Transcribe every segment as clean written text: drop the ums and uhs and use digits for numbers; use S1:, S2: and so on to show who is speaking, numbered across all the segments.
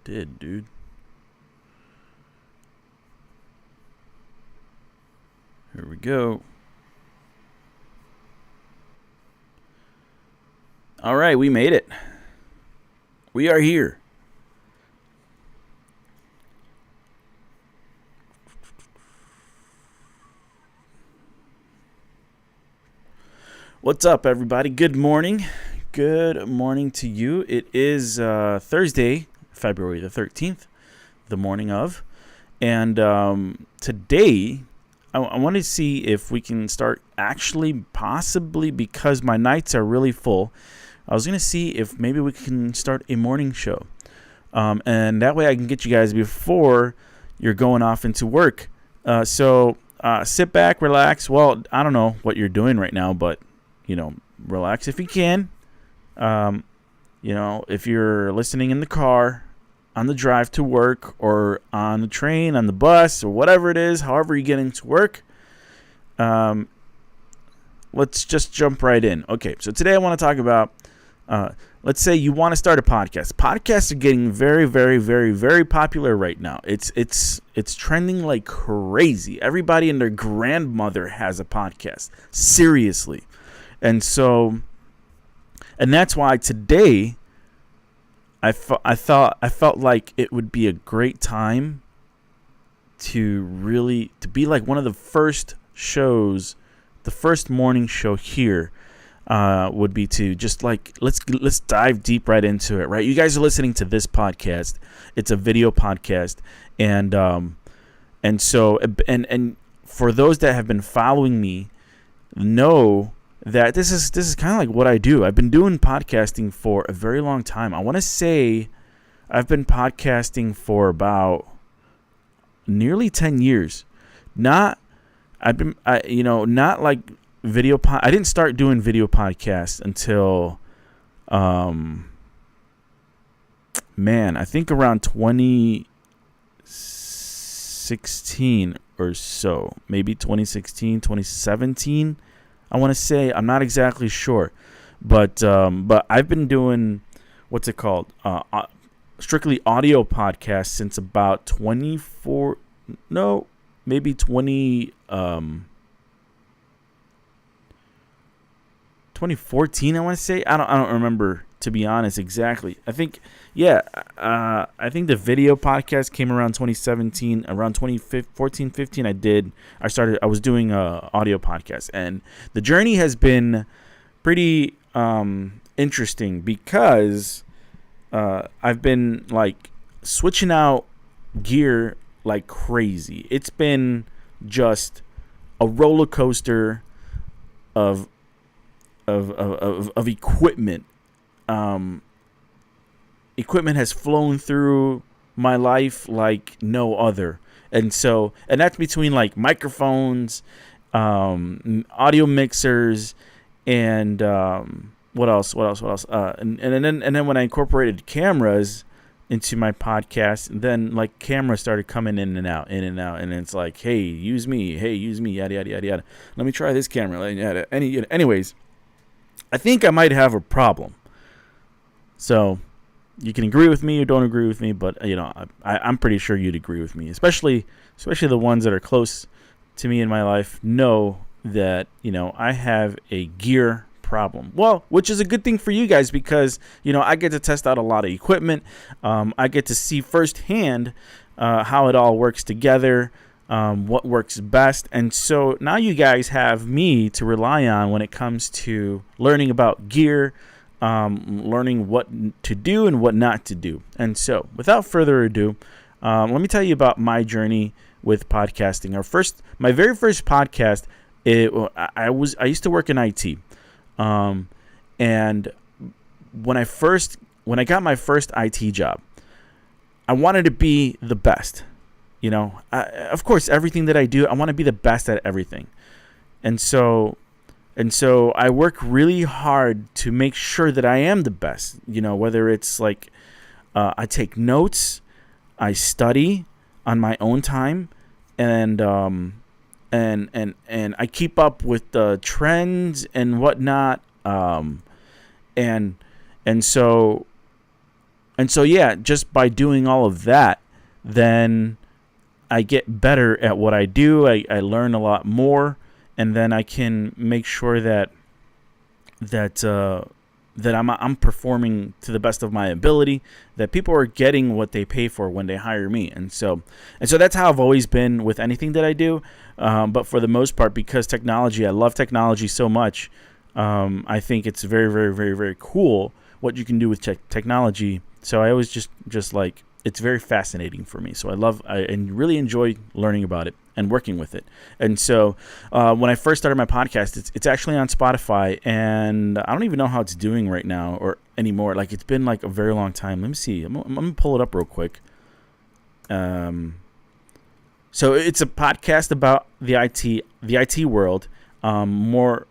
S1: Did, dude. Here we go. All right, we made it. We are here. What's up, everybody? Good morning. Good morning to you. It is Thursday, February the 13th, the morning of. And today, I want to see if we can start actually possibly, because my nights are really full, I was going to see if maybe we can start a morning show. And that way I can get you guys before you're going off into work. So sit back, relax. Well, I don't know what you're doing right now, but, relax if you can. If you're listening in the car, on the drive to work, or on the train, on the bus, or whatever it is, however you get into work, let's just jump right in. Okay, so today I want to talk about, let's say you want to start a podcast. Podcasts are getting very, very, very, very popular right now. It's trending like crazy. Everybody and their grandmother has a podcast. Seriously. And that's why today I felt like it would be a great time to be like one of the first shows, the first morning show here would be to just like let's dive deep right into it. Right, you guys are listening to this podcast. It's a video podcast, and for those that have been following me, know that this is kind of like what I do. I've been doing podcasting for a very long time. I want to say I've been podcasting for about nearly 10 years. Not like video I didn't start doing video podcasts until I think around 2016 or so. Maybe 2016, 2017. I want to say, I'm not exactly sure, but I've been doing, what's it called, strictly audio podcasts since about 2014. I want to say, I don't remember, to be honest, exactly. I think the video podcast came around 2017, around 2014, 15. I was doing a audio podcast, and the journey has been pretty interesting because I've been like switching out gear like crazy. It's been just a roller coaster of equipment. Equipment has flown through my life like no other, and that's between like microphones, audio mixers, and what else? And then when I incorporated cameras into my podcast, then like cameras started coming in and out, and it's like, hey, use me, yada yada yada yada. Let me try this camera. Anyways, I think I might have a problem. So you can agree with me or don't agree with me, but I'm pretty sure you'd agree with me, especially the ones that are close to me in my life know that I have a gear problem. Well, which is a good thing for you guys because I get to test out a lot of equipment. I get to see firsthand how it all works together, what works best, and so now you guys have me to rely on when it comes to learning about gear. Learning what to do and what not to do. And so, without further ado, let me tell you about my journey with podcasting. My very first podcast, I used to work in IT, and when I got my first IT job, I wanted to be the best. Of course, everything that I do, I want to be the best at everything, and so I work really hard to make sure that I am the best, whether it's like I take notes, I study on my own time, and I keep up with the trends and whatnot. And so And so, yeah, just by doing all of that, then I get better at what I do. I learn a lot more, and then I can make sure that I'm performing to the best of my ability, that people are getting what they pay for when they hire me. And so that's how I've always been with anything that I do. But for the most part, because technology, I love technology so much. I think it's very, very, very, very cool what you can do with technology. So I always just like, it's very fascinating for me. So I really enjoy learning about it and working with it. And so when I first started my podcast, it's actually on Spotify, and I don't even know how it's doing right now or anymore. Like, it's been like a very long time. Let me see. I'm gonna pull it up real quick. So it's a podcast about the IT world, more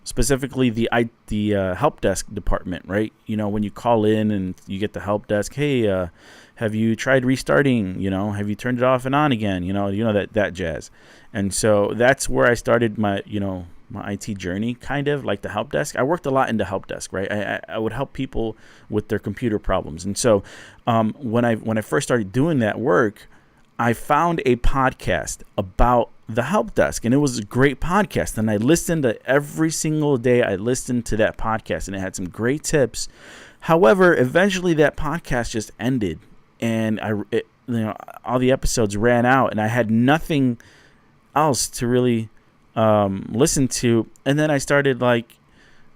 S1: specifically the help desk department, right? You know, when you call in and you get the help desk, hey, have you tried restarting? You know, have you turned it off and on again? You know that jazz. And so that's where I started my IT journey, kind of like the help desk. I worked a lot in the help desk, right? I would help people with their computer problems. And so when I first started doing that work, I found a podcast about the help desk, and it was a great podcast. And I listened to every single day. I listened to that podcast, and it had some great tips. However, eventually that podcast just ended, and all the episodes ran out, and I had nothing else to really listen to. And then I started like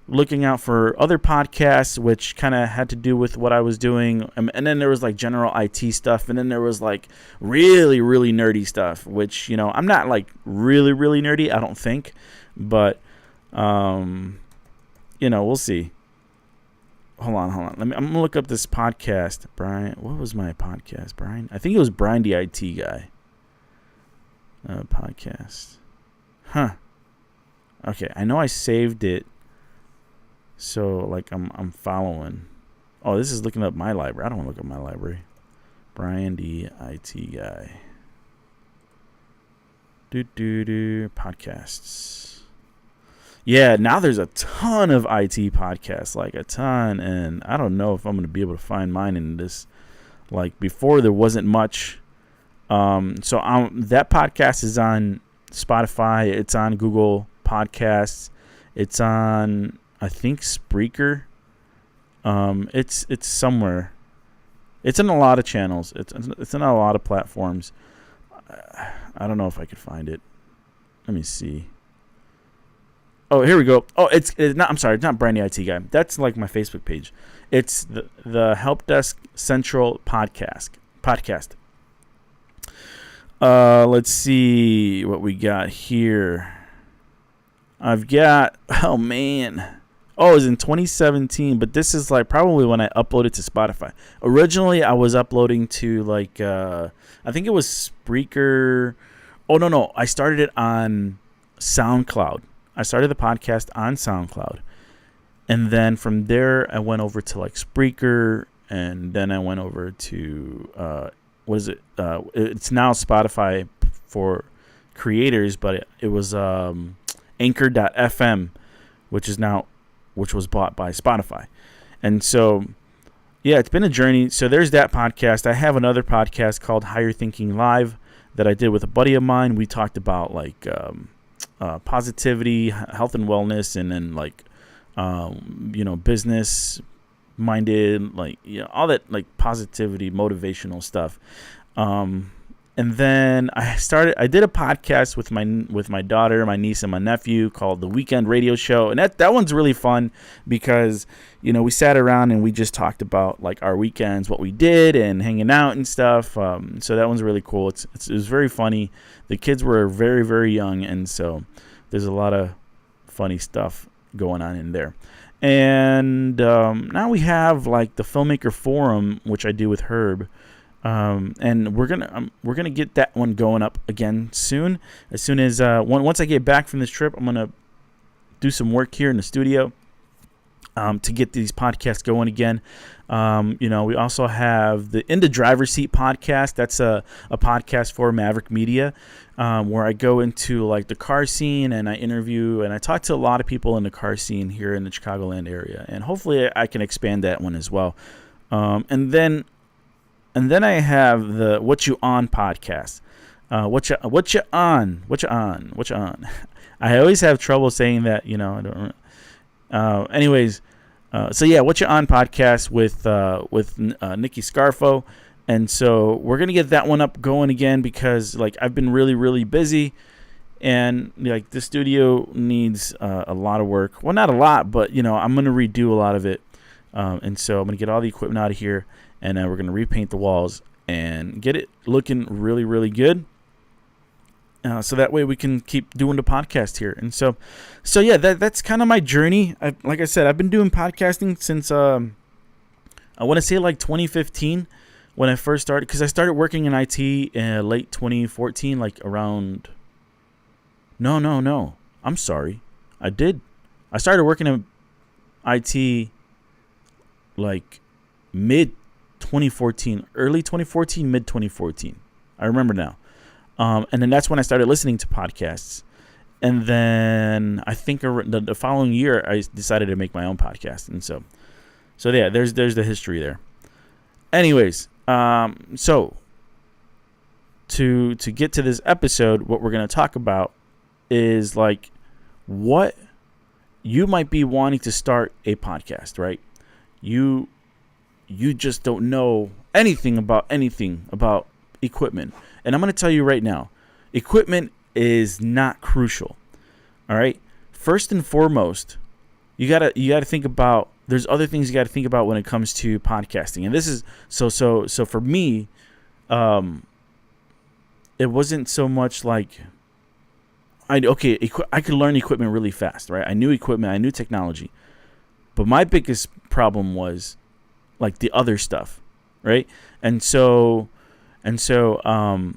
S1: looking out for other podcasts, which kind of had to do with what I was doing. And then there was like general IT stuff. And then there was like really, really nerdy stuff, which, I'm not like really, really nerdy, I don't think. But, we'll see. Hold on. I'm going to look up this podcast. Brian, what was my podcast, Brian? I think it was Brian, the IT guy. Podcast. Huh. Okay, I know I saved it. So, like, I'm following. Oh, this is looking up my library. I don't want to look up my library. Brian D. IT guy. Podcasts. Yeah, now there's a ton of IT podcasts, like a ton. And I don't know if I'm going to be able to find mine in this. Like, before there wasn't much. That podcast is on Spotify. It's on Google Podcasts. It's on, I think, Spreaker. It's somewhere. It's in a lot of channels. It's in a lot of platforms. I don't know if I could find it. Let me see. Oh, here we go. Oh, it's not. I'm sorry, it's not Brandy IT guy. That's like my Facebook page. It's the Help Desk Central podcast. Let's see what we got here. I've got. Oh man. Oh, it was in 2017, but this is like probably when I uploaded to Spotify. Originally, I was uploading to like, I think it was Spreaker. Oh, no. I started it on SoundCloud. I started the podcast on SoundCloud. And then from there, I went over to like Spreaker. And then I went over to, what is it? It's now Spotify for creators, but it was Anchor.fm, which was bought by Spotify. And so, yeah, it's been a journey. So there's that podcast. I have another podcast called Higher Thinking Live that I did with a buddy of mine. We talked about like positivity, health and wellness, and then like, business minded, like, all that like positivity, motivational stuff. And then I did a podcast with my daughter, my niece, and my nephew called The Weekend Radio Show. And that one's really fun because, we sat around and we just talked about like our weekends, what we did and hanging out and stuff. So that one's really cool. It was very funny. The kids were very, very young. And so there's a lot of funny stuff going on in there. And now we have like the Filmmaker Forum, which I do with Herb. And we're gonna get that one going up again soon. As soon as once I get back from this trip, I'm gonna do some work here in the studio. to get these podcasts going again. We also have the In the Driver's Seat podcast. That's a podcast for Maverick Media, where I go into like the car scene and I interview and I talk to a lot of people in the car scene here in the Chicagoland area. And hopefully I can expand that one as well. And then I have the What You On podcast. What you on? I always have trouble saying that. I don't. Anyways, so yeah, What You On podcast with Nikki Scarfo, and so we're gonna get that one up going again because like I've been really really busy, and like the studio needs a lot of work. Well, not a lot, but I'm gonna redo a lot of it, and so I'm gonna get all the equipment out of here, and we're gonna repaint the walls and get it looking really really good. So that way we can keep doing the podcast here. And so yeah, that's kind of my journey. Like I said, I've been doing podcasting since, I want to say like 2015 when I first started, because I started working in IT in late 2014, like around, no, I'm sorry. I started working in IT like mid 2014, early 2014, mid 2014. I remember now. And then that's when I started listening to podcasts. And then I think the following year, I decided to make my own podcast. And so yeah, there's the history there. Anyways, so to get to this episode, what we're going to talk about is like what you might be wanting to start a podcast, right? You just don't know anything about equipment. And I'm going to tell you right now, equipment is not crucial. All right. First and foremost, you gotta think about. There's other things you got to think about when it comes to podcasting. And this is so for me, it wasn't so much like I could learn equipment really fast, right? I knew equipment, I knew technology, but my biggest problem was like the other stuff, right? And so a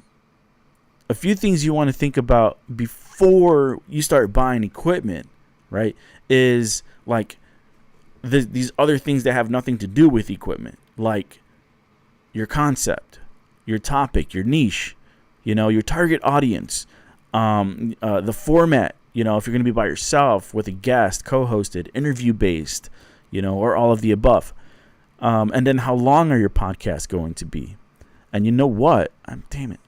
S1: few things you want to think about before you start buying equipment, right, is like these other things that have nothing to do with equipment, like your concept, your topic, your niche, your target audience, the format, if you're going to be by yourself, with a guest, co-hosted, interview-based, or all of the above. And then how long are your podcasts going to be? And you know what? Damn it.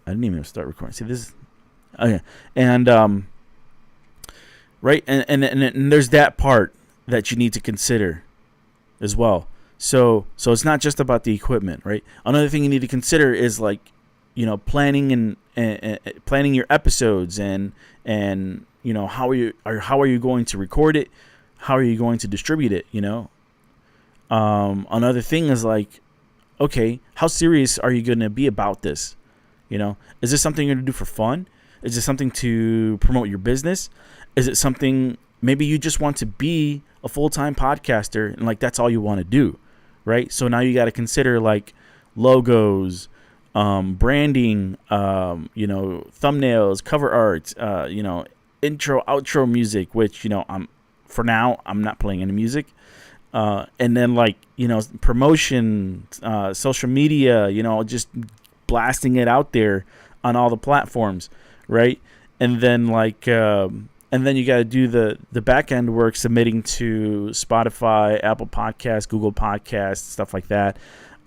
S1: I didn't even start recording. See, this is... Okay. And, right? And there's that part that you need to consider as well. So it's not just about the equipment, right? Another thing you need to consider is like, planning and planning your episodes and how are you going to record it? How are you going to distribute it? Another thing is like, okay, how serious are you going to be about this? Is this something you're going to do for fun? Is it something to promote your business? Is it something maybe you just want to be a full-time podcaster and like that's all you want to do, right? So now you got to consider like logos, branding, thumbnails, cover art, intro, outro music, which I'm not playing any music. And then like, promotion, social media, just blasting it out there on all the platforms. Right. And then like, and then you got to do the back end work, submitting to Spotify, Apple Podcasts, Google Podcasts, stuff like that.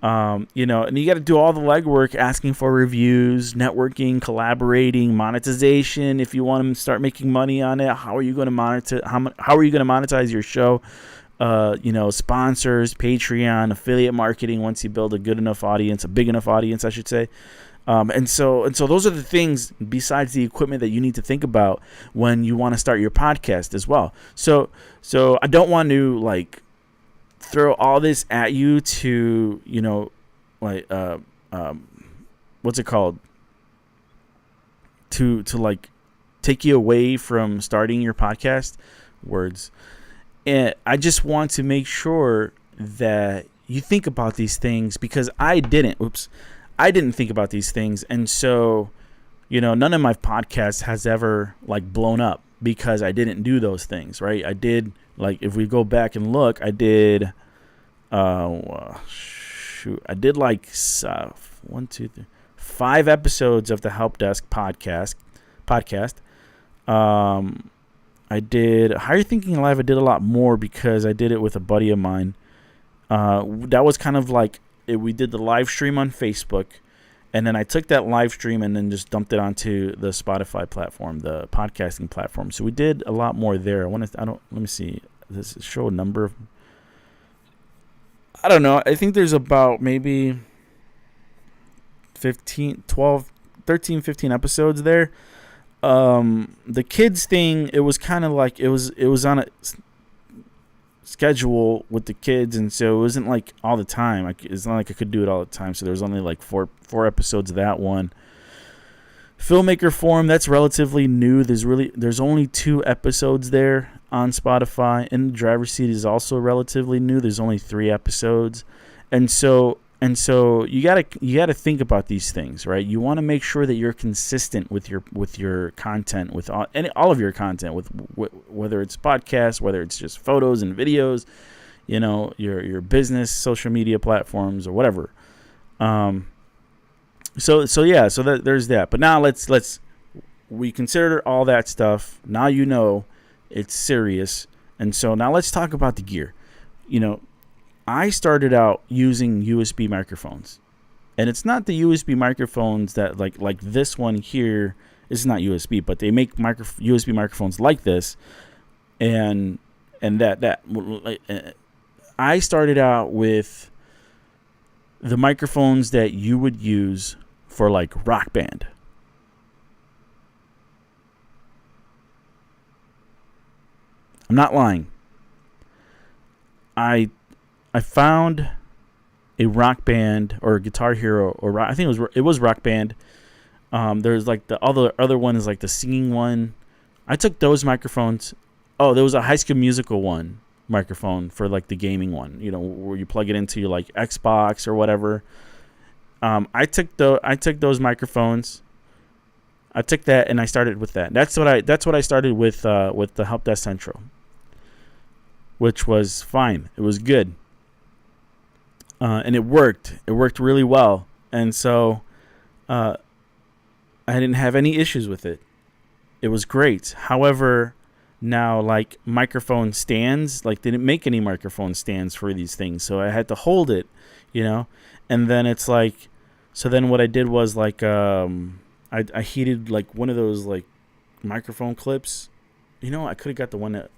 S1: And you got to do all the legwork, asking for reviews, networking, collaborating, monetization. If you want to start making money on it, how are you going to monetize your show? Sponsors, Patreon, affiliate marketing. Once you build a big enough audience, I should say. And so those are the things besides the equipment that you need to think about when you want to start your podcast as well. So I don't want to like throw all this at you to, what's it called? To like take you away from starting your podcast. Words. And I just want to make sure that you think about these things because I didn't think about these things. And so, none of my podcasts has ever like blown up because I didn't do those things, right? I did Like if we go back and look, I did I did like 5 episodes of the Help Desk podcast. I did Higher Thinking Live. I did a lot more because I did it with a buddy of mine. That was kind of like we did the live stream on Facebook, and then I took that live stream and then just dumped it onto the Spotify platform, the podcasting platform. So we did a lot more there. Let me see. Does it show a number of? I don't know. I think there's about maybe 13, 15 episodes there. The kids thing, it was kind of like it was on a schedule with the kids, and so it wasn't like all the time. It's not like I could do it all the time. So there was only like four episodes of that one. Filmmaker Forum, that's relatively new. There's only 2 episodes there on Spotify. And the Driver's Seat is also relatively new. There's only 3 episodes, and so you gotta think about these things, right? You want to make sure that you're consistent with your content, with all of your content, with whether it's podcasts, whether it's just photos and videos, your business social media platforms or whatever. So there's that. But now we consider all that stuff. Now it's serious, and so now let's talk about the gear. I started out using USB microphones, and it's not the USB microphones that like this one here. This is not USB, but they make USB microphones like this, and that I started out with the microphones that you would use for like Rock Band. I'm not lying. I found a Rock Band or a Guitar Hero or I think it was Rock Band. There's like the other one is like the singing one. I took those microphones. Oh, there was a High School Musical one microphone for like the gaming one. Where you plug it into your like Xbox or whatever. I took those microphones. I took that and I started with that. That's what I started with the Help Desk Central, which was fine. It was good. And it worked. It worked really well. And so I didn't have any issues with it. It was great. However, now like microphone stands, like they didn't make any microphone stands for these things. So I had to hold it, and then it's like, so then what I did was like, I heated like one of those like microphone clips. I could have got the one that,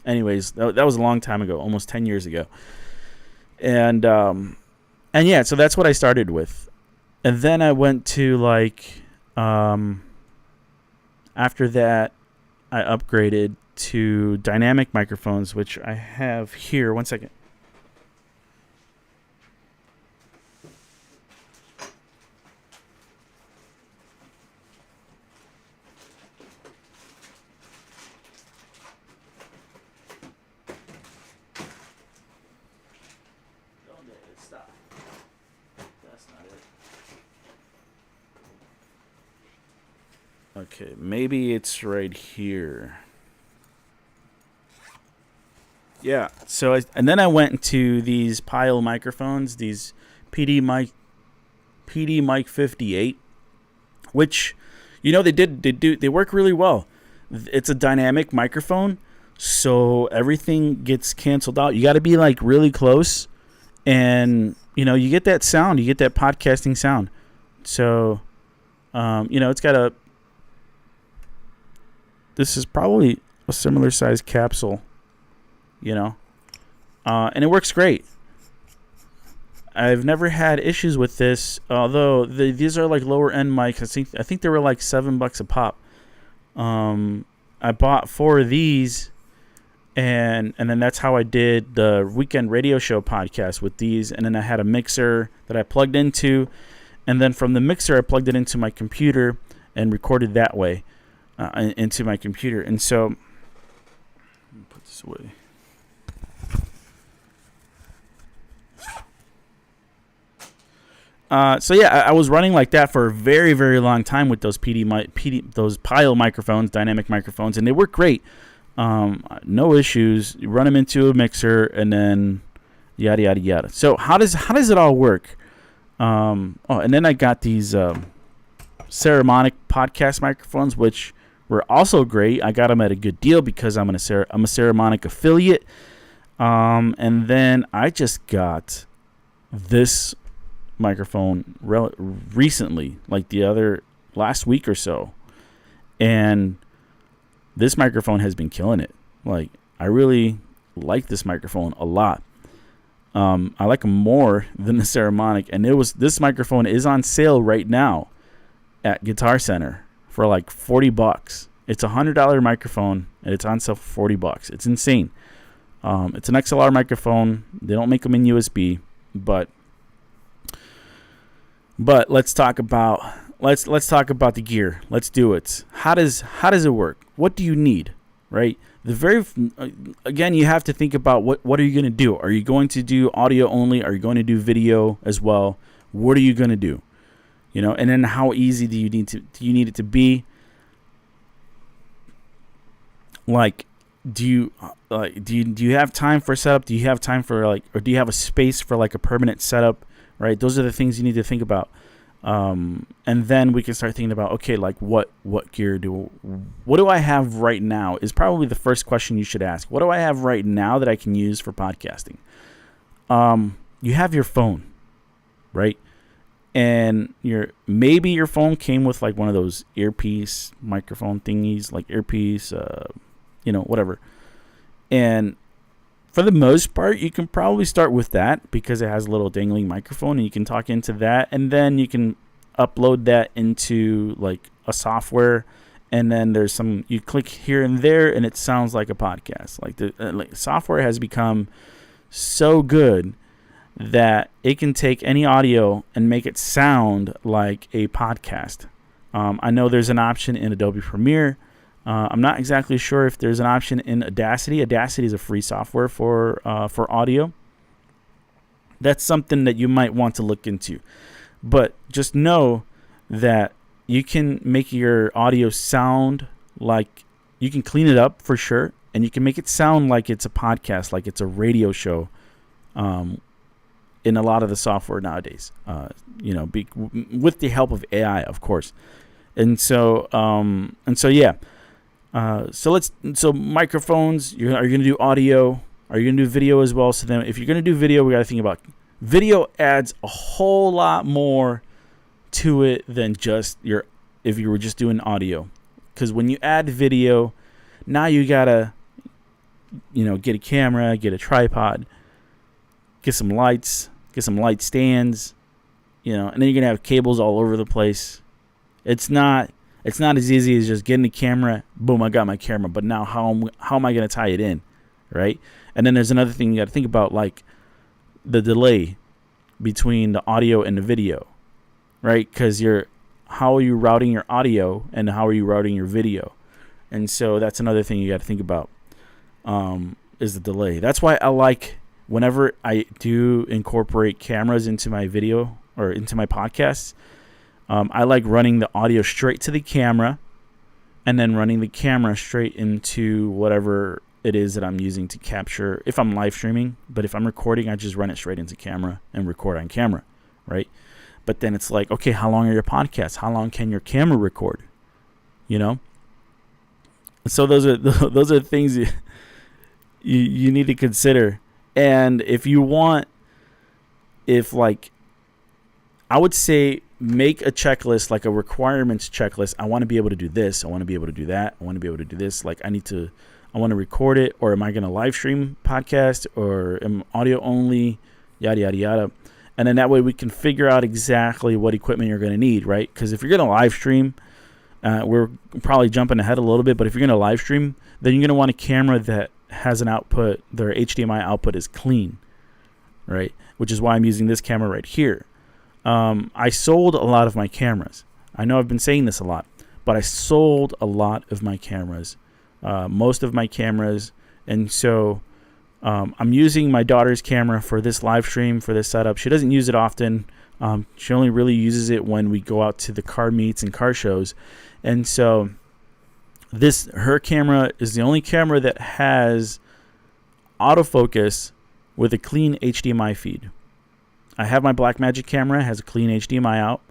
S1: anyways, that was a long time ago, almost 10 years ago. And yeah, so that's what I started with. And then I went to like, after that, I upgraded to dynamic microphones, which I have here. One second. Stop. That's not it. Okay, maybe it's right here. Yeah. So and then I went into these Pyle microphones, these PD Mic 58, which they work really well. It's a dynamic microphone, so everything gets canceled out. You got to be like really close, and you get that sound, you get that podcasting sound. So it's got this is probably a similar size capsule, and it works great. I've never had issues with this, although these are like lower end mics. I think they were like $7 a pop. I bought 4 of these, and then that's how I did the weekend radio show podcast with these. And then I had a mixer that I plugged into, and then from the mixer I plugged it into my computer and recorded that way into my computer. And so, let me put this away. So yeah, I was running like that for a very, very long time with those those Pyle microphones, dynamic microphones, and they work great. No issues. You run them into a mixer, and then yada yada yada. So how does it all work? And then I got these Saramonic podcast microphones, which were also great. I got them at a good deal because I'm a Saramonic affiliate. And then I just got this microphone recently, like last week or so, and this microphone has been killing it. Like, I really like this microphone a lot. I like them more than the Saramonic, and this microphone is on sale right now at Guitar Center for like $40. It's $100 microphone, and it's on sale for $40. It's insane. It's an XLR microphone. They don't make them in USB, but let's talk about the gear. Let's do it. How does it work? What do you need, right? Again, you have to think about what are you going to do? Are you going to do audio only? Are you going to do video as well? What are you going to do? And then how easy do you need it to be? Like, do you have time for setup? Do you have time for or do you have a space for like a permanent setup? Right? Those are the things you need to think about. And then we can start thinking about, okay, like what gear what do I have right now is probably the first question you should ask. What do I have right now that I can use for podcasting? You have your phone, right? And maybe your phone came with like one of those earpiece microphone thingies, like earpiece, whatever. And for the most part, you can probably start with that because it has a little dangling microphone, and you can talk into that, and then you can upload that into like a software, and then you click here and there, and it sounds like a podcast. Like the software has become so good that it can take any audio and make it sound like a podcast. I know there's an option in Adobe Premiere. I'm not exactly sure if there's an option in Audacity. Audacity is a free software for audio. That's something that you might want to look into. But just know that you can make your audio sound like, you can clean it up for sure, and you can make it sound like it's a podcast, like it's a radio show, in a lot of the software nowadays, with the help of AI, of course. And so yeah. So microphones, are you going to do audio? Are you going to do video as well? So then if you're going to do video, we got to think about video adds a whole lot more to it than just if you were just doing audio. Because when you add video, now you got to, get a camera, get a tripod, get some lights, get some light stands, and then you're going to have cables all over the place. It's not as easy as just getting the camera. Boom, I got my camera. But now how am I going to tie it in, right? And then there's another thing you got to think about, like the delay between the audio and the video, right? Because how are you routing your audio and how are you routing your video? And so that's another thing you got to think about, is the delay. That's why I like, whenever I do incorporate cameras into my video or into my podcasts, I like running the audio straight to the camera and then running the camera straight into whatever it is that I'm using to capture, if I'm live streaming. But if I'm recording, I just run it straight into camera and record on camera, right? But then it's like, okay, how long are your podcasts? How long can your camera record? So those are things you need to consider. And I would say, make a checklist, like a requirements checklist. I want to be able to do this. I want to be able to do that. I want to be able to do this. Like I want to record it, or am I going to live stream podcast, or am audio only, yada, yada, yada. And then that way we can figure out exactly what equipment you're going to need, right? Because if you're going to live stream, we're probably jumping ahead a little bit, but if you're going to live stream, then you're going to want a camera that has an output, their HDMI output is clean, right? Which is why I'm using this camera right here. I sold a lot of my cameras. I know I've been saying this a lot, but I sold a lot of my cameras, most of my cameras. And so I'm using my daughter's camera for this live stream, for this setup. She doesn't use it often. She only really uses it when we go out to the car meets and car shows. And so her camera is the only camera that has autofocus with a clean HDMI feed. I have my Blackmagic camera, it has a clean HDMI out,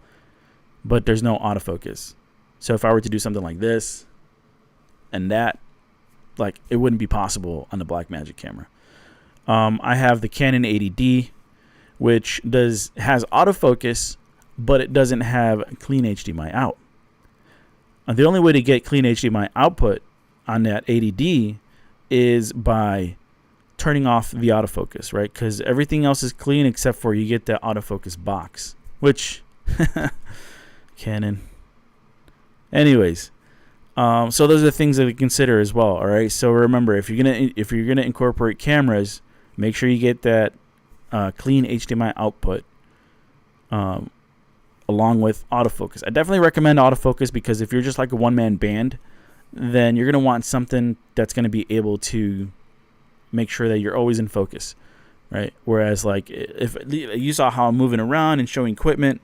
S1: but there's no autofocus. So if I were to do something like this and that, like, it wouldn't be possible on the Blackmagic camera. I have the Canon 80D, which has autofocus, but it doesn't have clean HDMI out. The only way to get clean HDMI output on that 80D is by turning off the autofocus, right? Because everything else is clean except for you get that autofocus box, which Canon. Anyways, so those are the things that we consider as well. All right. So remember, if you're gonna incorporate cameras, make sure you get that clean HDMI output. Along with autofocus. I definitely recommend autofocus because if you're just like a one-man band, then you're going to want something that's going to be able to make sure that you're always in focus, right? Whereas like if you saw how I'm moving around and showing equipment,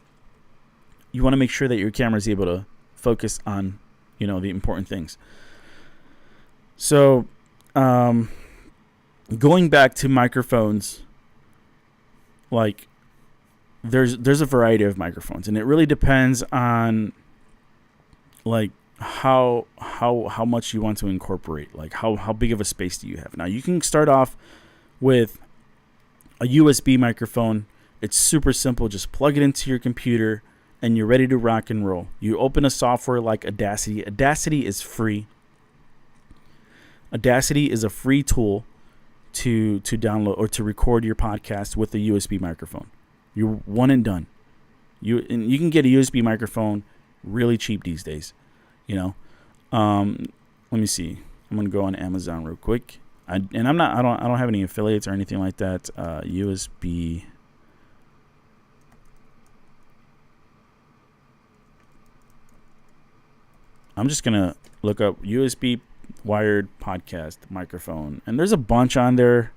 S1: you want to make sure that your camera is able to focus on, the important things. So, going back to microphones, like, there's a variety of microphones, and it really depends on like how much you want to incorporate, like how big of a space do you have. Now you can start off with a USB microphone. It's super simple. Just plug it into your computer and you're ready to rock and roll. You open a software like Audacity. Audacity is free. Audacity is a free tool to download or to record your podcast with a USB microphone. You're one and done. You can get a USB microphone really cheap these days. Let me see. I'm gonna go on Amazon real quick. I don't have any affiliates or anything like that. USB. I'm just gonna look up USB wired podcast microphone, and there's a bunch on there.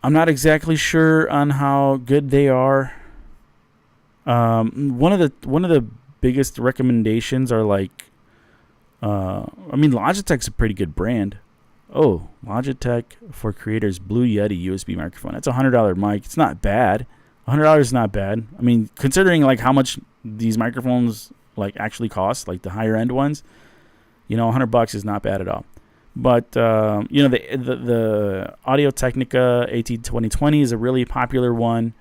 S1: I'm not exactly sure on how good they are. One of the biggest recommendations are like, Logitech's a pretty good brand. Oh, Logitech for Creators Blue Yeti USB microphone. That's $100 mic. It's not bad. $100 is not bad. I mean, considering like how much these microphones like actually cost, like the higher end ones, $100 is not bad at all. But the Audio Technica AT2020 is a really popular one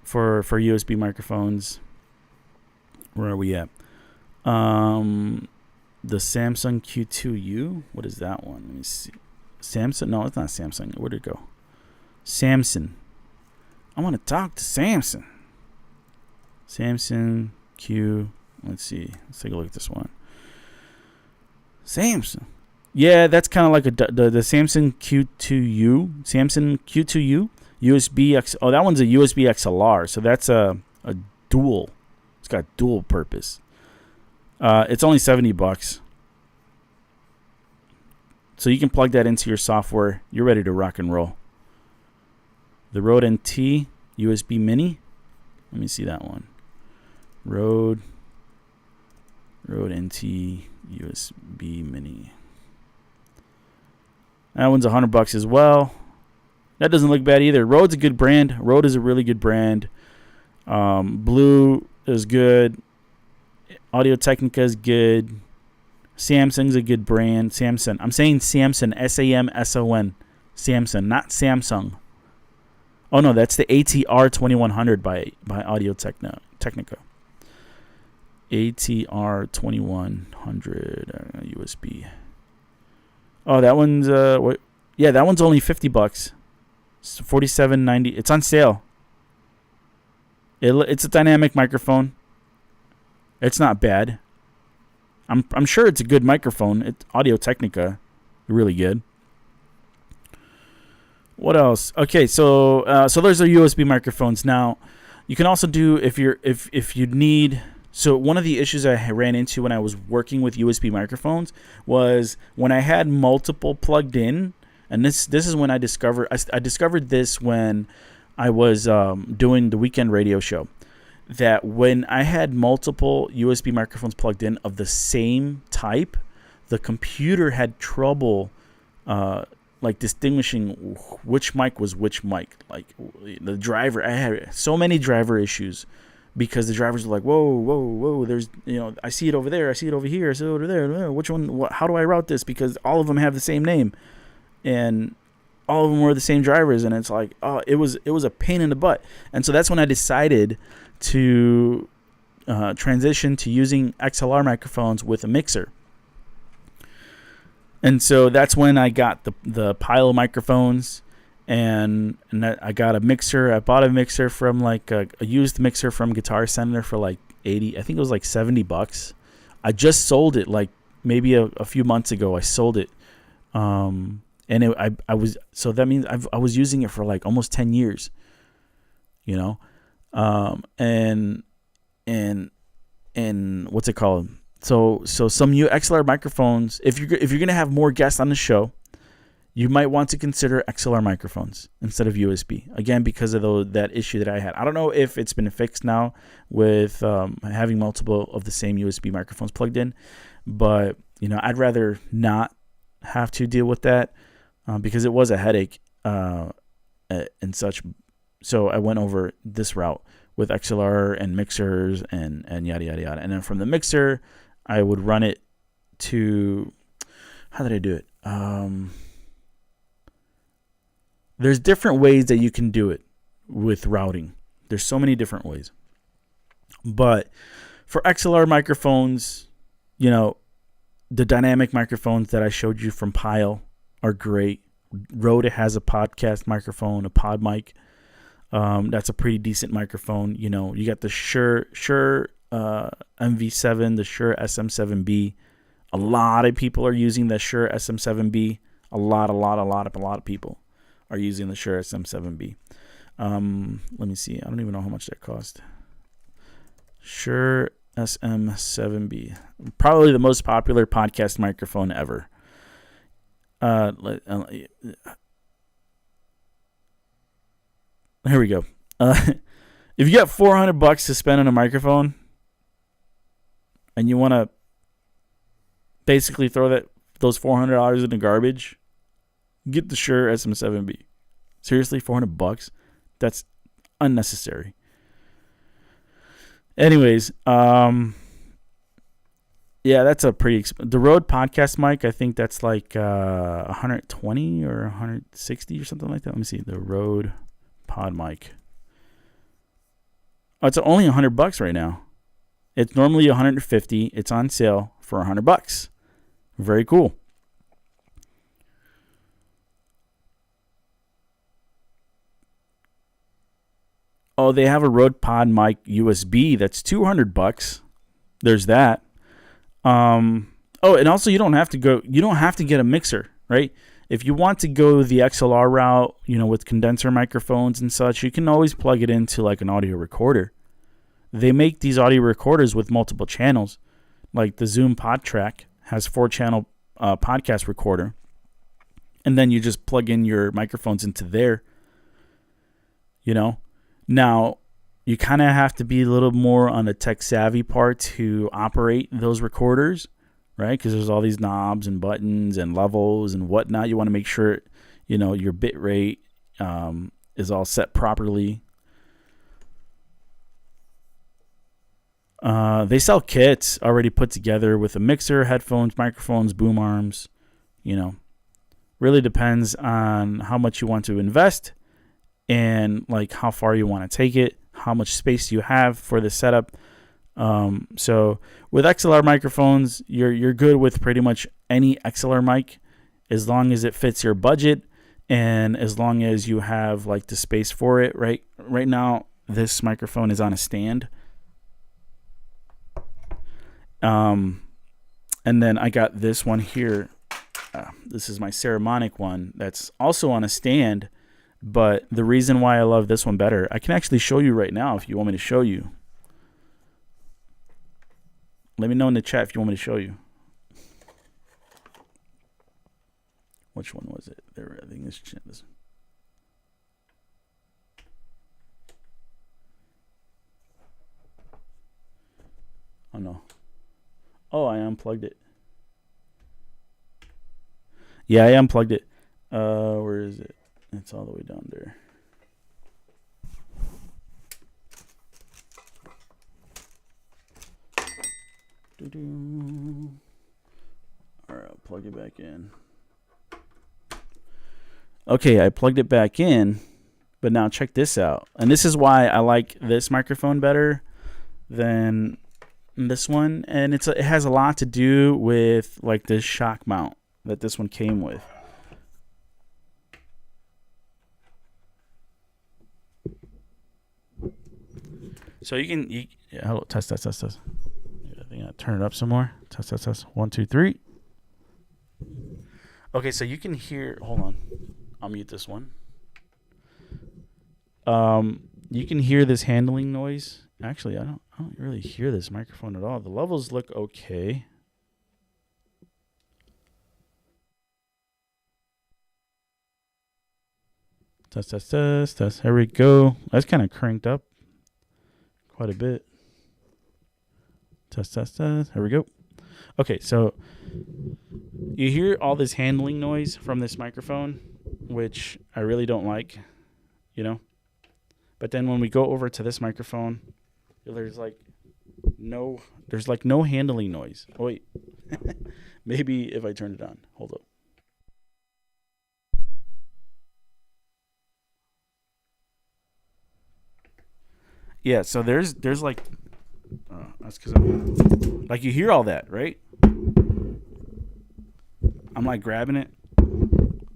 S1: for USB microphones. Where are we at? The Samsung Q2U. What is that one? Let me see. Samsung? No, it's not Samsung. Where'd it go? Samsung. I want to talk to Samsung. Samsung Q. Let's see. Let's take a look at this one. Samsung. Yeah, that's kind of like the Samsung Q2U. Samsung Q2U USB X. Oh, that one's a USB XLR. So that's a dual. It's got dual purpose. It's only $70. So you can plug that into your software. You're ready to rock and roll. The Rode NT USB Mini. Let me see that one. Rode NT USB Mini. That one's $100 as well. That doesn't look bad either. Rode's a good brand. Rode is a really good brand. Blue is good. Audio Technica is good. Samsung's a good brand. Samsung. I'm saying Samsung. SAMSON. Samsung, not Samsung. Oh no, that's the ATR 2100 by Audio Technica. ATR 2100 USB. Oh, that one's that one's only $50. It's $47.90. It's on sale. It's a dynamic microphone. It's not bad. I'm sure it's a good microphone. It's Audio Technica, really good. What else? Okay, so there's the USB microphones. Now, you can also do if you need. So one of the issues I ran into when I was working with USB microphones was when I had multiple plugged in, and this is when I discovered this when I was doing the weekend radio show, that when I had multiple USB microphones plugged in of the same type, the computer had trouble like distinguishing which mic was which mic. Like the driver, I had so many driver issues because the drivers were like, whoa, there's, I see it over there, I see it over here, I see it over there. Which one? How do I route this? Because all of them have the same name, and all of them were the same drivers, and it's like, it was a pain in the butt. And so that's when I decided to transition to using XLR microphones with a mixer. And so that's when I got the Pyle microphones, and I got a mixer. I bought a mixer from like a used mixer from Guitar Center for like 80. I think it was like $70. I just sold it like maybe a few months ago. I sold it, and I was, so that means I was using it for like almost 10 years. And what's it called? So some XLR microphones, if you're gonna have more guests on the show, you might want to consider XLR microphones instead of USB. Again, because of that issue that I had. I don't know if it's been fixed now with having multiple of the same USB microphones plugged in, but I'd rather not have to deal with that because it was a headache and such. So I went over this route with XLR and mixers and yada yada yada. And then from the mixer, I would run it to, how did I do it? There's different ways that you can do it with routing. There's so many different ways. But for XLR microphones, the dynamic microphones that I showed you from Pyle are great. Rode has a podcast microphone, a pod mic. That's a pretty decent microphone. You got the Shure MV7, the Shure SM7B. A lot of people are using the Shure SM7B. A lot of people are using the Shure SM7B. Let me see. I don't even know how much that cost. Shure SM7B. Probably the most popular podcast microphone ever. Here we go. If you got $400 to spend on a microphone and you want to basically throw those $400 in the garbage, get the Shure SM7B. Seriously, $400? That's unnecessary. Anyways, yeah, that's a pretty the Rode podcast mic. I think that's like 120 or 160 or something like that. Let me see. The Rode pod mic. Oh, it's only $100 right now. It's normally $150. It's on sale for $100. Very cool. Oh, they have a Rode Pod mic USB that's $200. There's that. Oh, and also you don't have to get a mixer, right? If you want to go the XLR route, with condenser microphones and such, you can always plug it into like an audio recorder. They make these audio recorders with multiple channels. Like the Zoom PodTrack has 4-channel podcast recorder. And then you just plug in your microphones into there. Now, you kind of have to be a little more on the tech savvy part to operate those recorders, right? Because there's all these knobs and buttons and levels and whatnot. You want to make sure, your bit rate is all set properly. They sell kits already put together with a mixer, headphones, microphones, boom arms. Really depends on how much you want to invest and like how far you want to take it, how much space you have for the setup. So with XLR microphones, you're good with pretty much any XLR mic as long as it fits your budget and as long as you have like the space for it. Right now, this microphone is on a stand. And then I got this one here. This is my Saramonic one that's also on a stand. But the reason why I love this one better, I can actually show you right now if you want me to show you. Let me know in the chat if you want me to show you. Which one was it? There, I think this. Oh no. Oh, I unplugged it. Yeah, I unplugged it. Where is it? It's all the way down there. All right, I'll plug it back in. Okay, I plugged it back in, but now check this out. And this is why I like this microphone better than this one. And it has a lot to do with like this shock mount that this one came with. So hello, test. I think I'll turn it up some more. Test. 1, 2, 3. Okay, so you can hear. Hold on, I'll mute this one. You can hear this handling noise. Actually, I don't really hear this microphone at all. The levels look okay. Test. Here we go. That's kind of cranked up quite a bit. Test. Here we go. Okay, so you hear all this handling noise from this microphone, which I really don't like, But then when we go over to this microphone, there's no handling noise. Oh, wait. Maybe if I turn it on. Hold up. Yeah, so there's like that's because I'm like, you hear all that, right? I'm like grabbing it.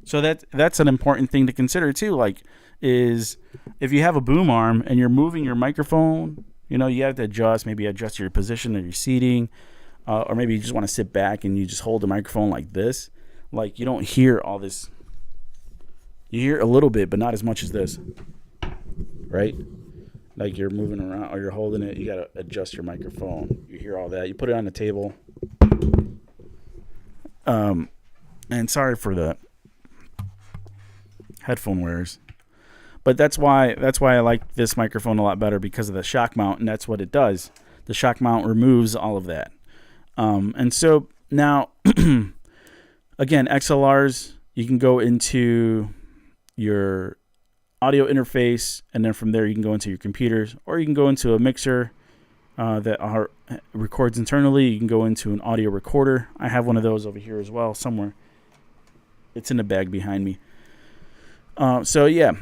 S1: So that's an important thing to consider too. Like, is if you have a boom arm and you're moving your microphone, you have to adjust your position of your seating, or maybe you just want to sit back and you just hold the microphone like this. Like, you don't hear all this. You hear a little bit, but not as much as this, right? Like, you're moving around or you're holding it, you got to adjust your microphone. You hear all that. You put it on the table. And sorry for the headphone wearers. But that's why I like this microphone a lot better, because of the shock mount, and that's what it does. The shock mount removes all of that. And so now, again, XLRs, you can go into your audio interface, and then from there you can go into your computers, or you can go into a mixer that records internally. You can go into an audio recorder. I have one of those over here as well somewhere. It's in the bag behind me. So yeah,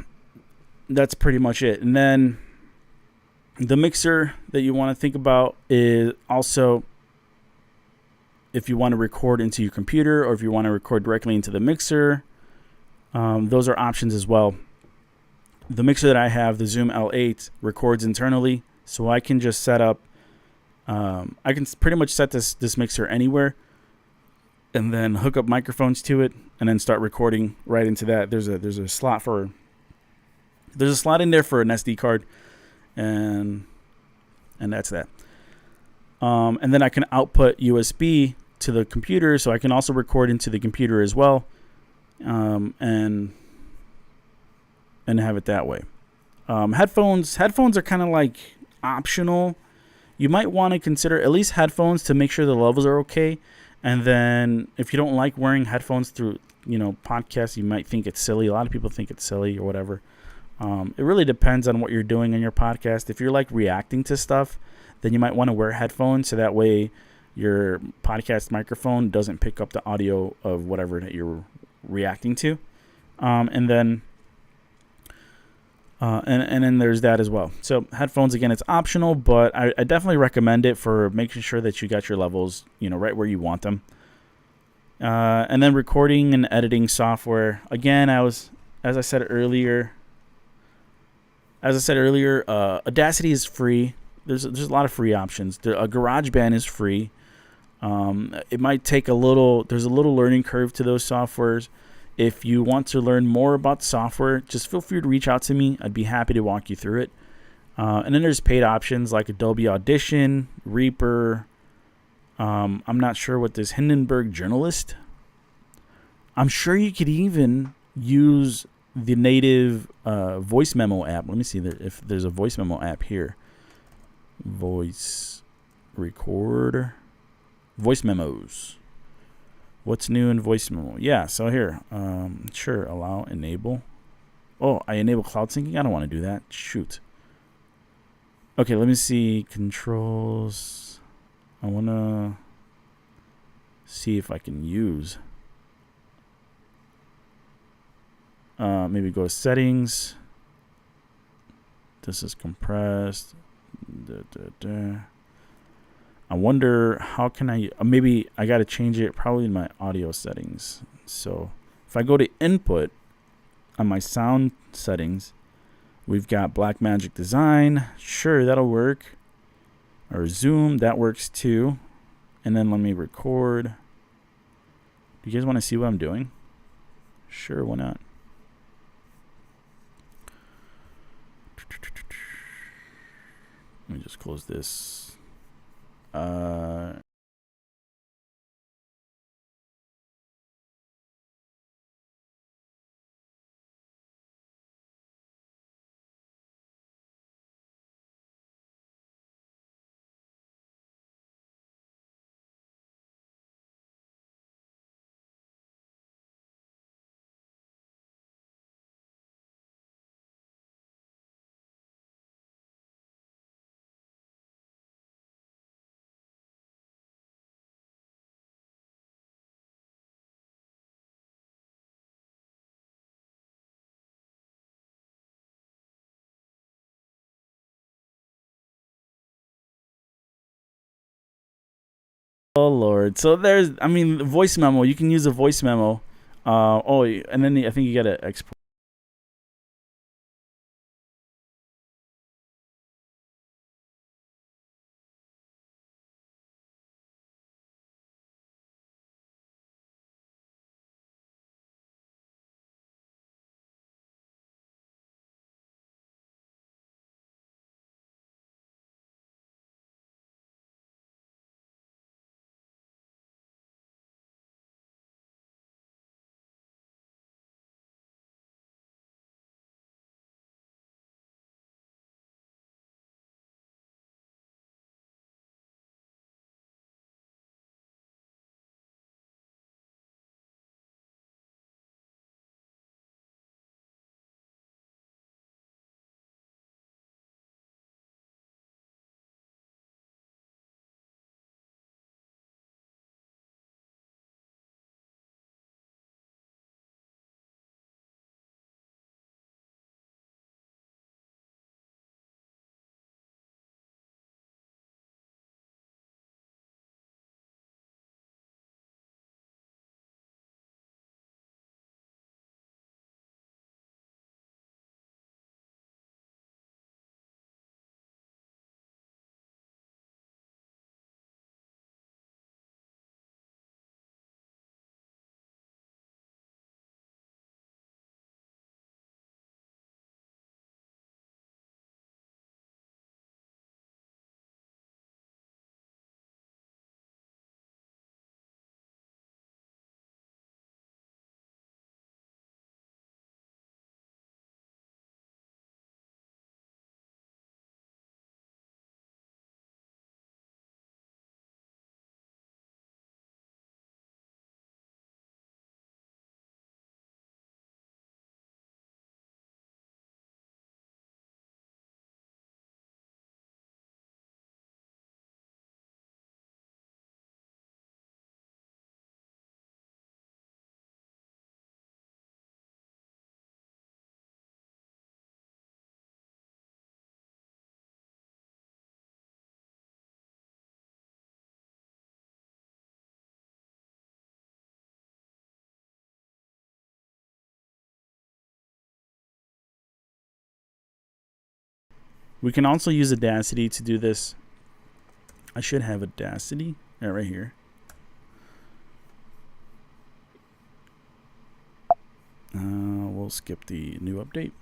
S1: that's pretty much it. And then the mixer that you want to think about is also if you want to record into your computer or if you want to record directly into the mixer. Those are options as well. The mixer that I have, the Zoom L8, records internally, so I can just set up. I can pretty much set this mixer anywhere, and then hook up microphones to it, and then start recording right into that. There's a slot in there for an SD card, and that's that. And then I can output USB to the computer, so I can also record into the computer as well, and have it that way. Headphones are kind of like optional. You might want to consider at least headphones to make sure the levels are okay. And then if you don't like wearing headphones through, podcasts, you might think it's silly. A lot of people think it's silly or whatever. It really depends on what you're doing in your podcast. If you're like reacting to stuff, then you might want to wear headphones, so that way your podcast microphone doesn't pick up the audio of whatever that you're reacting to. And then there's that as well. So headphones, again, it's optional, but I definitely recommend it for making sure that you got your levels, right where you want them. And then recording and editing software. Again, as I said earlier, Audacity is free. There's a lot of free options. GarageBand is free. It might take there's a little learning curve to those softwares. If you want to learn more about the software, just feel free to reach out to me. I'd be happy to walk you through it. And then there's paid options like Adobe Audition, Reaper. I'm not sure what this Hindenburg Journalist. I'm sure you could even use the native voice memo app. Let me see if there's a voice memo app here. Voice recorder. Voice memos. What's new in voice memo? Yeah, so here, sure, allow, enable. Oh, I enable cloud syncing? I don't want to do that. Shoot. Okay, let me see. Controls. I want to see if I can use. Maybe go to settings. This is compressed. I wonder how can I, maybe I got to change it probably in my audio settings. So if I go to input on my sound settings, we've got Blackmagic Design. Sure, that'll work. Or Zoom, that works too. And then let me record. Do you guys want to see what I'm doing? Sure, why not? Let me just close this. Oh Lord! So there's, I mean, voice memo. You can use a voice memo. And then I think you gotta export. We can also use Audacity to do this. I should have Audacity. Yeah, right here. We'll skip the new update.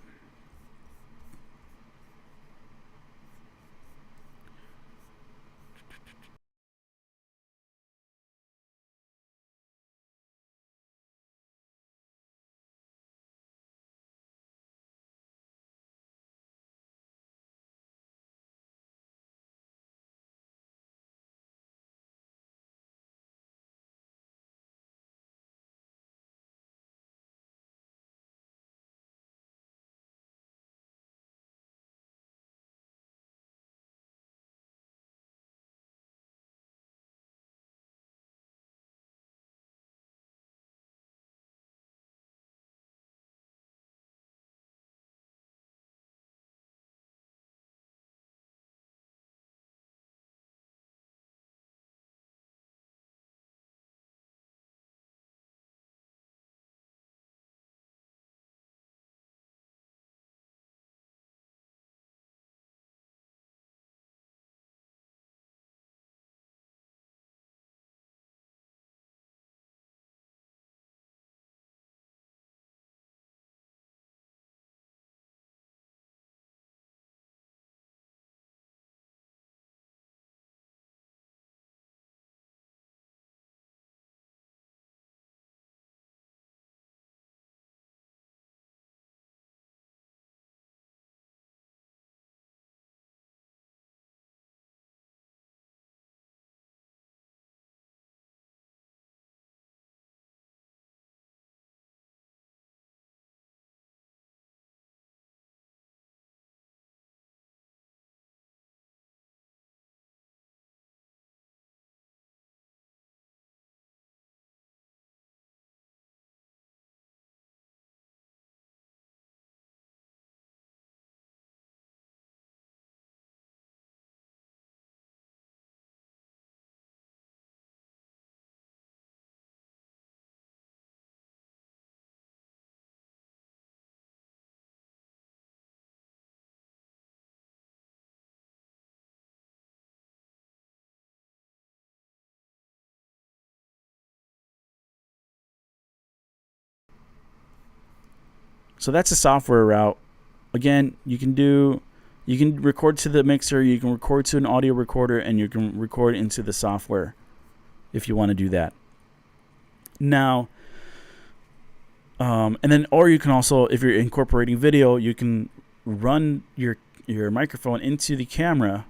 S1: So that's a software route. Again, you can record to the mixer, you can record to an audio recorder, and you can record into the software if you want to do that. Now, and then, or you can also, if you're incorporating video, you can run your microphone into the camera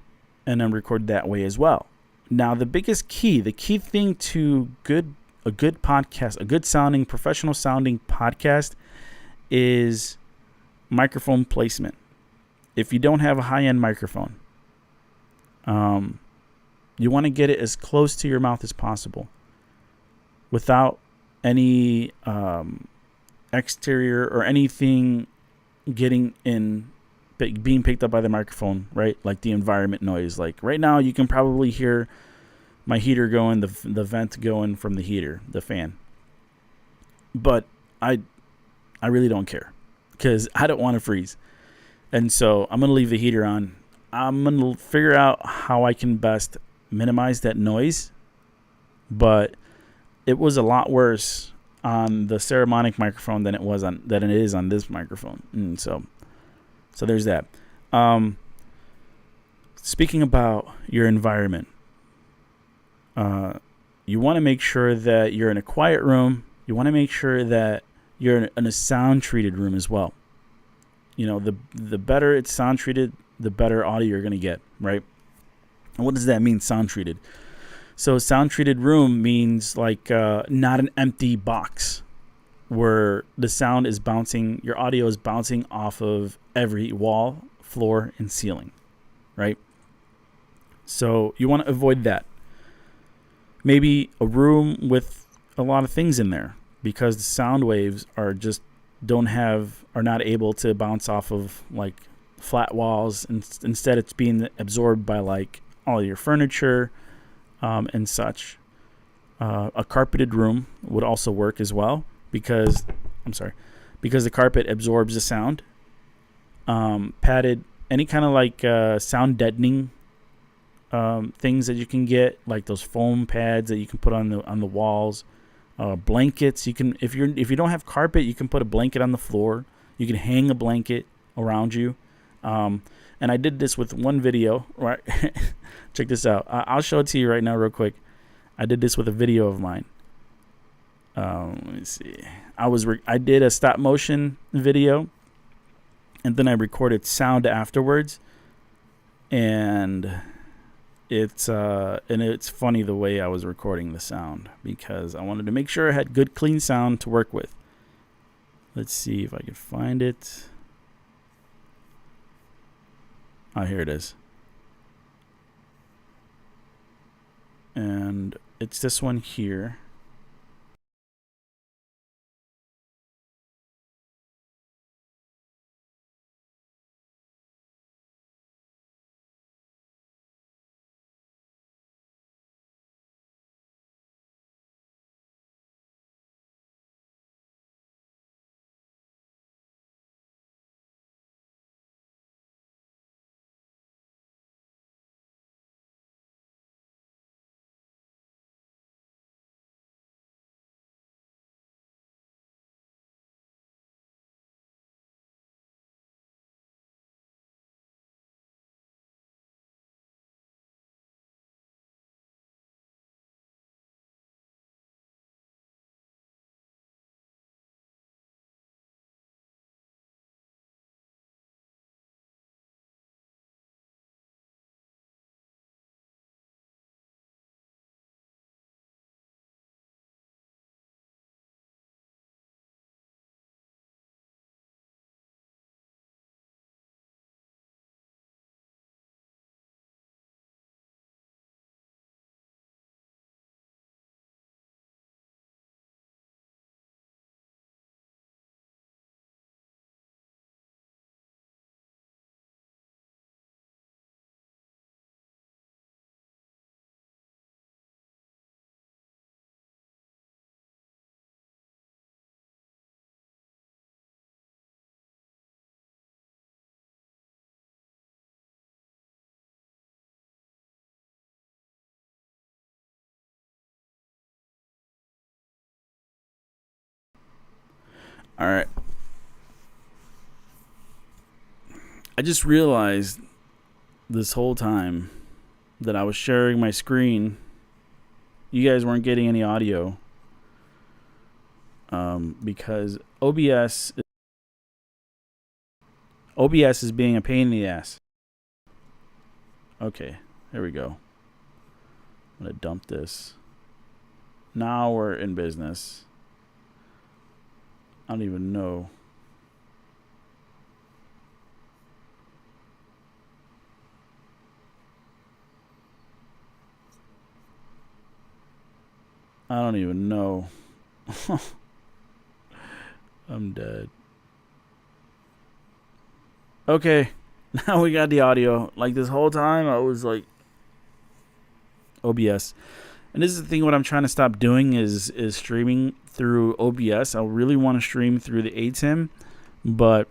S1: and then record that way as well. Now, the key thing to a good podcast, a good sounding, professional sounding podcast is microphone placement. If you don't have a high-end microphone, you want to get it as close to your mouth as possible without any exterior or anything getting in, being picked up by the microphone, right? Like the environment noise. Like right now, you can probably hear my heater going, the vent going from the heater, the fan. But I really don't care because I don't want to freeze. And so I'm going to leave the heater on. I'm going to figure out how I can best minimize that noise. But it was a lot worse on the Ceramonic microphone than it is on this microphone. And so there's that. Speaking about your environment, you want to make sure that you're in a quiet room. You want to make sure that you're in a sound treated room as well. You know, the better it's sound treated, the better audio you're going to get, right? And what does that mean, sound treated? So sound treated room means like not an empty box where the sound is bouncing, your audio is bouncing off of every wall, floor, and ceiling, right? So you want to avoid that. Maybe a room with a lot of things in there because the sound waves are not able to bounce off of like flat walls, and instead it's being absorbed by like all your furniture and such. A carpeted room would also work as well because the carpet absorbs the sound. Padded, any kind of like sound deadening things that you can get, like those foam pads that you can put on the walls. Blankets, you can, if you don't have carpet, you can put a blanket on the floor. You can hang a blanket around you. And I did this with one video, right? Check this out. I'll show it to you right now real quick. I did this with a video of mine. Let me see. I did a stop motion video, and then I recorded sound afterwards. And it's funny the way I was recording the sound because I wanted to make sure I had good clean sound to work with. Let's see if I can find it. Oh, here it is. And it's this one here. All right. I just realized this whole time that I was sharing my screen, you guys weren't getting any audio. Because OBS is being a pain in the ass. Okay, there we go. I'm gonna dump this. Now we're in business. I don't even know. I don't even know. I'm dead. Okay, now we got the audio. Like this whole time, I was like, OBS. And this is the thing. What I'm trying to stop doing is streaming through OBS. I really want to stream through the ATEM, but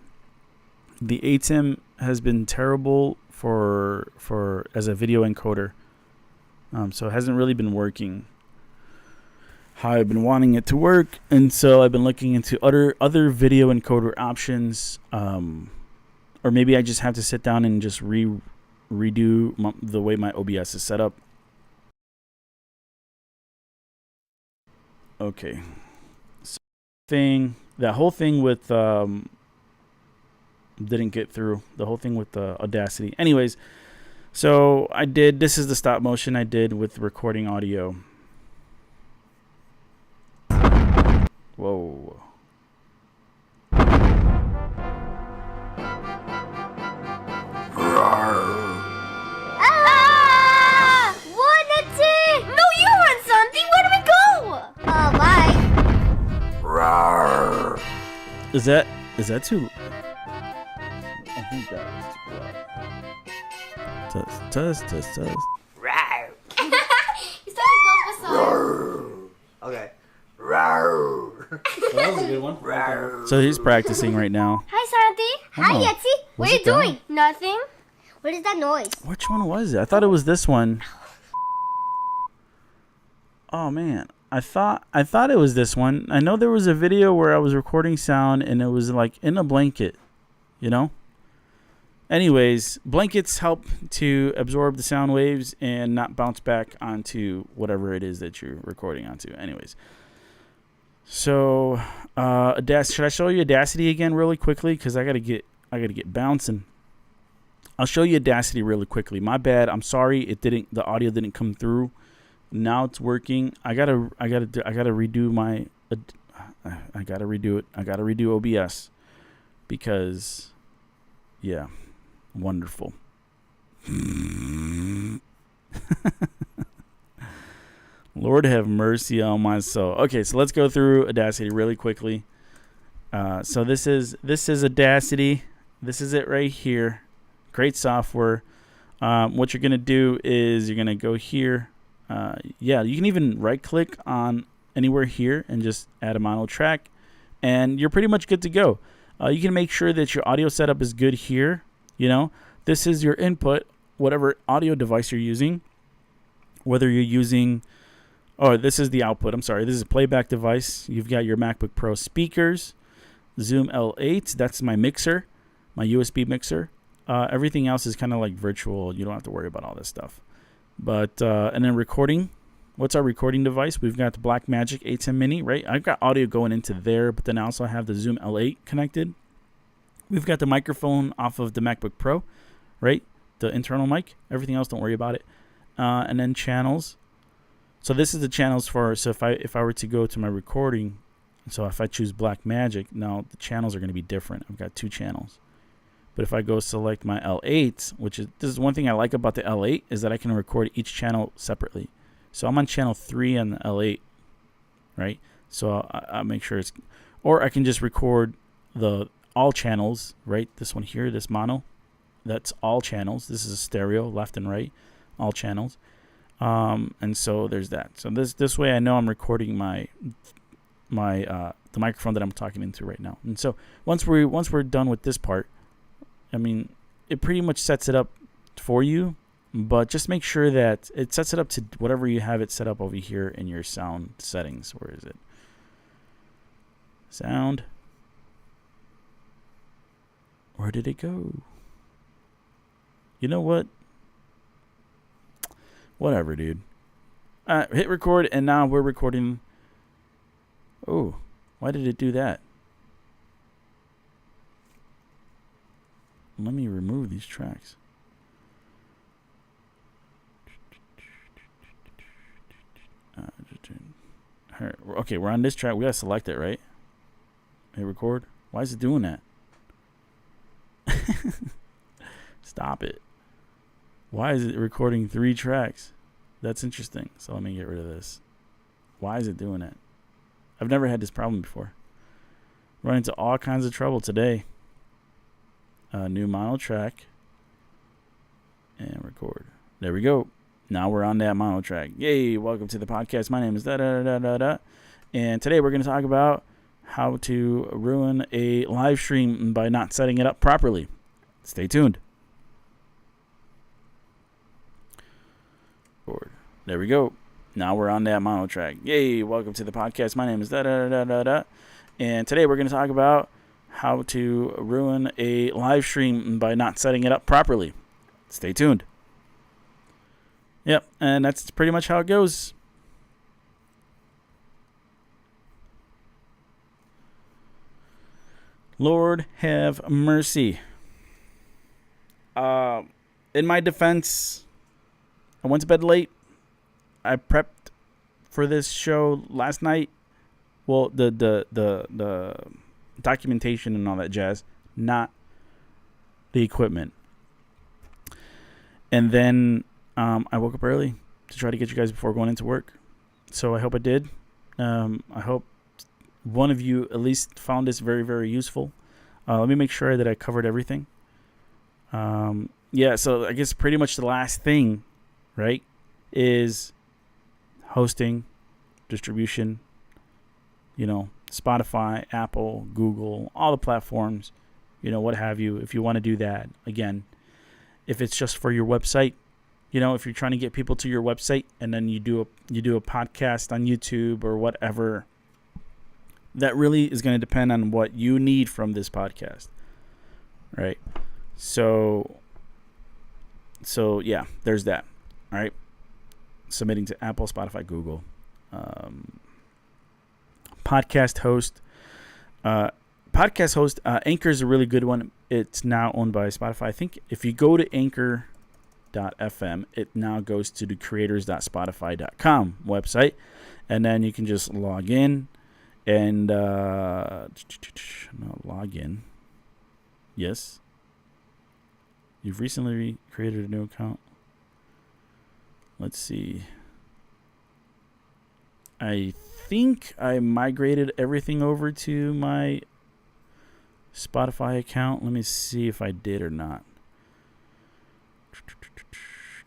S1: the ATEM has been terrible for as a video encoder. So it hasn't really been working how I've been wanting it to work, and so I've been looking into other video encoder options. Or maybe I just have to sit down and just redo the way my OBS is set up. Okay, so that whole thing with didn't get through. The whole thing with the Audacity. Anyways, so this is the stop motion I did with recording audio. Whoa.
S2: No, you want something? Where do we go? Bye.
S1: Is that too? I think that was too loud. Test.
S2: You started Bulbasaur.
S3: Okay.
S1: That was a good one. So he's practicing right now.
S2: Hi, Santi. Hi,
S1: Oh.
S2: Yetzi. What
S1: Was
S2: are you
S1: it that?
S2: doing? Nothing. What is that noise?
S1: Which one was it? I thought it was this one. Oh man, I thought it was this one. I know there was a video where I was recording sound and it was like in a blanket, you know? Anyways, blankets help to absorb the sound waves and not bounce back onto whatever it is that you're recording onto. Anyways. So, should I show you Audacity again really quickly? Because I gotta get bouncing. I'll show you Audacity really quickly. My bad. I'm sorry. The audio didn't come through. Now it's working. I gotta redo my. I gotta redo it. I gotta redo OBS because, yeah, wonderful. Lord have mercy on my soul. Okay, so let's go through Audacity really quickly. So this is Audacity. This is it right here. Great software. What you're gonna do is you're gonna go here. You can even right click on anywhere here and just add a mono track, and you're pretty much good to go. You can make sure that your audio setup is good here. You know, this is your input, whatever audio device you're using. Whether you're using this is the output. I'm sorry. This is a playback device. You've got your MacBook Pro speakers, Zoom L8. That's my mixer, my USB mixer. Everything else is kind of like virtual. You don't have to worry about all this stuff. But and then recording. What's our recording device? We've got the Blackmagic ATEM Mini, right? I've got audio going into there, but then I also have the Zoom L8 connected. We've got the microphone off of the MacBook Pro, right? The internal mic. Everything else, don't worry about it. And then channels. So this is the channels for. So if I were to go to my recording, so if I choose Blackmagic, now the channels are going to be different. I've got 2 channels. But if I go select my L8, this is one thing I like about the L8 is that I can record each channel separately. So I'm on channel 3 on the L8, right? So I'll make sure it's, or I can just record all channels, right? This one here, this mono, that's all channels. This is a stereo, left and right, all channels. And so there's that. So this way I know I'm recording the microphone that I'm talking into right now. And so once we're done with this part, I mean, it pretty much sets it up for you, but just make sure that it sets it up to whatever you have it set up over here in your sound settings. Where is it? Sound. Where did it go? You know what? Whatever, dude. Hit record, and now we're recording. Oh, why did it do that? Let me remove these tracks. Okay, we're on this track. We gotta select it, right? Hit record. Why is it doing that? Stop it. Why is it recording 3 tracks? That's interesting. So let me get rid of this. Why is it doing that? I've never had this problem before. Run into all kinds of trouble today. New mono track. And record. There we go. Now we're on that mono track. Yay, welcome to the podcast. My name is da-da-da-da-da. And today we're going to talk about how to ruin a live stream by not setting it up properly. Stay tuned. There we go. Now we're on that mono track. Yay, welcome to the podcast. My name is da-da-da-da-da. And today we're going to talk about how to ruin a live stream by not setting it up properly. Stay tuned. Yep, and that's pretty much how it goes. Lord have mercy. In my defense, I went to bed late. I prepped for this show last night. Well, the documentation and all that jazz, not the equipment. And then I woke up early to try to get you guys before going into work. So I hope I did. I hope one of you at least found this very, very useful. Let me make sure that I covered everything. Yeah, so I guess pretty much the last thing, right, is hosting, distribution, Spotify, Apple, Google, all the platforms, what have you. If you want to do that, again, if it's just for your website, if you're trying to get people to your website and then you do a podcast on YouTube or whatever, that really is going to depend on what you need from this podcast, right? So yeah, there's that. All right. Submitting to Apple, Spotify, Google. Podcast host. Anchor is a really good one. It's now owned by Spotify. I think if you go to anchor.fm, it now goes to the creators.spotify.com website. And then you can just log in and log in. Yes. You've recently created a new account. Let's see. I think I migrated everything over to my Spotify account. Let me see if I did or not.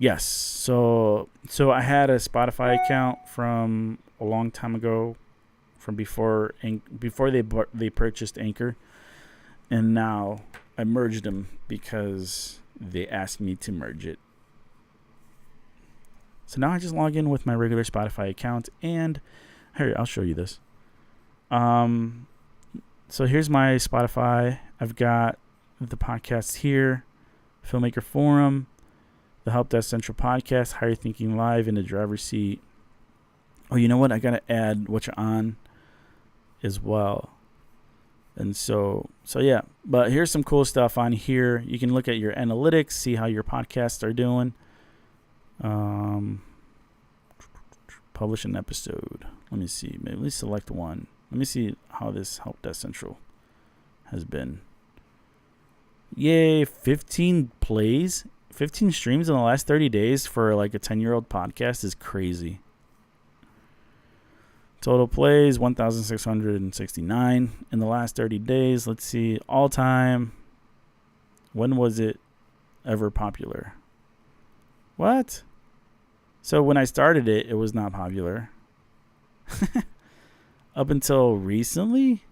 S1: Yes. So I had a Spotify account from a long time ago, from before they purchased Anchor, and now I merged them because they asked me to merge it. So now I just log in with my regular Spotify account, and here, I'll show you this. So here's my Spotify. I've got the podcasts here, Filmmaker Forum, the Help Desk Central Podcast, Higher Thinking Live, in the driver's seat. Oh, you know what? I got to add what you're on as well. And so yeah, but here's some cool stuff on here. You can look at your analytics, see how your podcasts are doing. Publish an episode. Let me see. Maybe let's select one. Let me see how this Help Desk Central has been. Yay, 15 plays, 15 streams in the last 30 days for like a 10-year-old podcast is crazy. Total plays 1,669 in the last 30 days. Let's see. All time. When was it ever popular? What? So when I started it, it was not popular. Up until recently?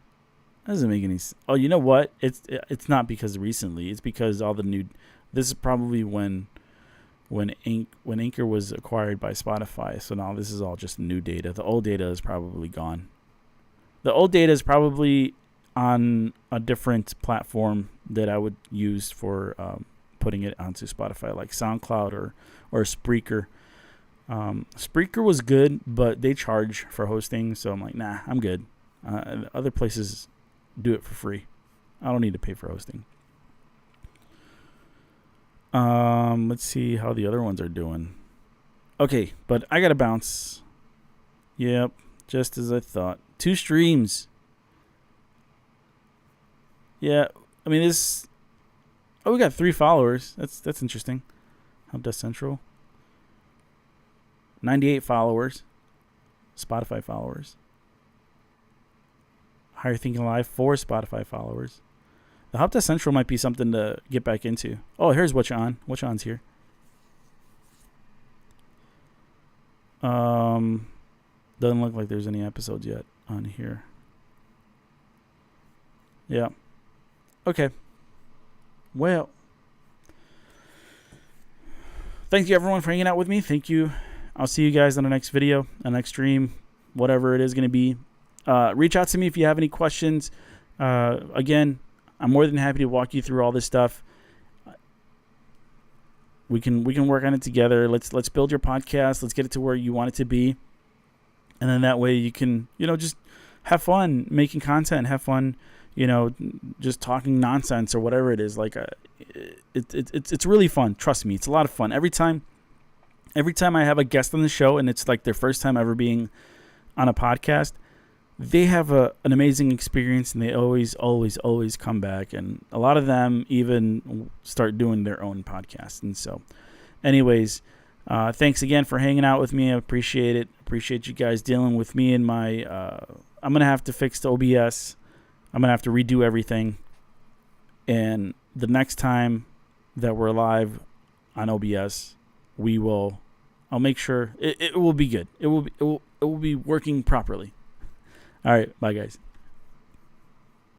S1: That doesn't make any sense. Oh, you know what? It's not because recently. It's because all the new... This is probably when Anchor was acquired by Spotify. So now this is all just new data. The old data is probably gone. The old data is probably on a different platform that I would use for putting it onto Spotify, like SoundCloud or Spreaker. Spreaker was good, but they charge for hosting, so I'm like, nah, I'm good. Other places do it for free. I don't need to pay for hosting. Let's see how the other ones are doing. Okay, but I gotta bounce. Yep, just as I thought. 2 streams. Yeah, I mean this. Oh, we got 3 followers. That's interesting. Hub Desk Central. 98 followers. Spotify followers. Higher Thinking Live, 4 Spotify followers. The Hub Desk Central might be something to get back into. Oh, here's What's On. What's On's here. Doesn't look like there's any episodes yet on here. Yeah. Okay. Well, thank you everyone for hanging out with me. Thank you. I'll see you guys on the next video, the next stream, whatever it is going to be. Reach out to me if you have any questions. Again, I'm more than happy to walk you through all this stuff. We can work on it together. Let's build your podcast. Let's get it to where you want it to be. And then that way you can, just have fun making content, have fun, just talking nonsense or whatever it is. Like it's really fun. Trust me, it's a lot of fun. Every time I have a guest on the show and it's like their first time ever being on a podcast, they have an amazing experience and they always come back. And a lot of them even start doing their own podcast. And so anyways, thanks again for hanging out with me. I appreciate it. Appreciate you guys dealing with me and my, I'm going to have to fix the OBS. I'm going to have to redo everything. And the next time that we're live on OBS, I'll make sure it will be good. It will be working properly. All right. Bye guys.